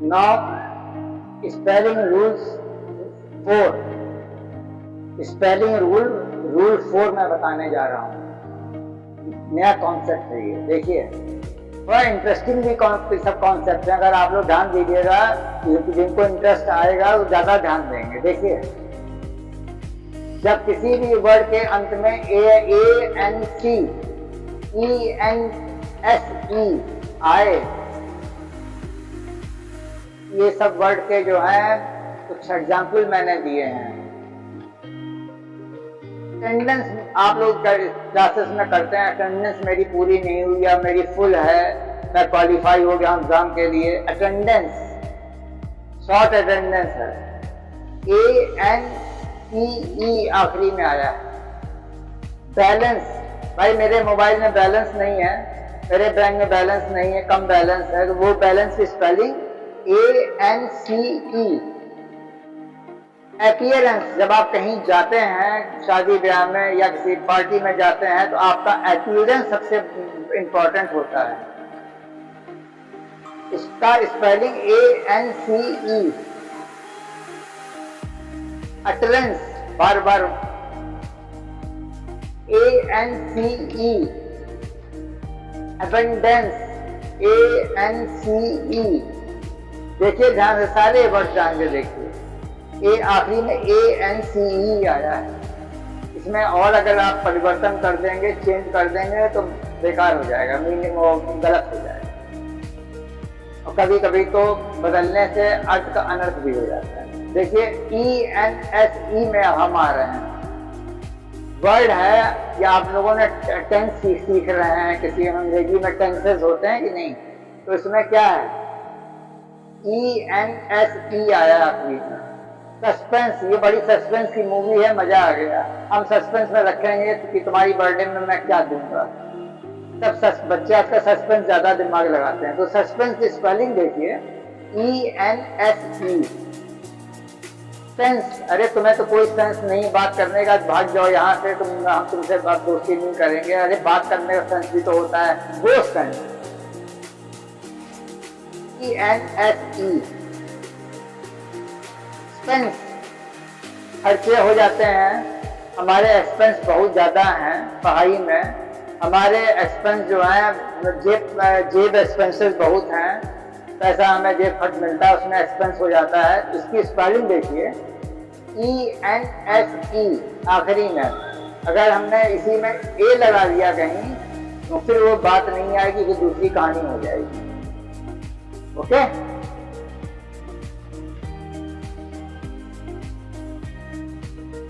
Now spelling rules 4, spelling rule 4 मैं बताने जा रहा हूँ। नया कॉन्सेप्ट है ये, देखिए थोड़ा इंटरेस्टिंग भी सब कॉन्सेप्ट है। अगर आप लोग ध्यान दीजिएगा, जिनको इंटरेस्ट आएगा वो ज्यादा ध्यान देंगे। देखिए, जब किसी भी वर्ड के अंत में ANC, ENSE आए, ये सब वर्ड के जो है कुछ एग्जाम्पल मैंने दिए हैं। अटेंडेंस आप लोग क्लासेस में करते हैं, अटेंडेंस मेरी पूरी नहीं हुई या मेरी फुल है, मैं क्वालिफाई हो गया एग्जाम के लिए। अटेंडेंस शॉर्ट अटेंडेंस है, ANEE आखिरी में आया है। बैलेंस, भाई मेरे मोबाइल में बैलेंस नहीं है, मेरे बैंक में बैलेंस नहीं है, कम बैलेंस है, तो वो बैलेंस की स्पेलिंग ANCE। अपीयरेंस, जब आप कहीं जाते हैं शादी ब्याह में या किसी पार्टी में जाते हैं तो आपका अपीयरेंस सबसे इंपॉर्टेंट होता है, इसका स्पेलिंग ANCE। अटरेंस, बार बार, ANCE। Abundance, ANCE। देखिए ध्यान से, सारे वर्ड ध्यान से देखिए, ए आखिरी में ANCE आया है। इसमें और अगर आप परिवर्तन कर देंगे, चेंज कर देंगे तो बेकार हो जाएगा, मीनिंग गलत हो जाएगा, और कभी कभी तो बदलने से अर्थ का अनर्थ भी हो जाता है। देखिए ENSE में हम आ रहे हैं, वर्ड है, या आप लोगों ने टेंस सीख रहे हैं, किसी अंग्रेजी में टेंसेस होते हैं कि नहीं, तो इसमें क्या है, ENSE आया आखिरी में। सस्पेंस, ये बड़ी सस्पेंस की मूवी है, मजा आ गया। हम सस्पेंस में रखेंगे कि तुम्हारी बर्थडे में मैं क्या दूंगा, सब बच्चे आजकल सस्पेंस ज्यादा दिमाग लगाते हैं। तो सस्पेंस की स्पेलिंग देखिए, ENSE। सेंस, अरे तुम्हें तो कोई सेंस नहीं बात करने का, भाग जाओ यहाँ से, हम तुमसे बात दोस्ती नहीं करेंगे। अरे बात करने का सेंस भी तो होता है, वो सेंस, ENSE। एक्सपेंस, खर्चे हो जाते हैं, हमारे एक्सपेंस बहुत ज़्यादा हैं पढ़ाई में, हमारे एक्सपेंस जो हैं जेब एक्सपेंसेस बहुत हैं, पैसा हमें जेब खर्च मिलता है उसमें एक्सपेंस हो जाता है। इसकी स्पेलिंग देखिए, ENSE आखिरी में। अगर हमने इसी में A लगा दिया कहीं तो फिर वो बात नहीं आएगी, फिर दूसरी कहानी हो जाएगी। ओके।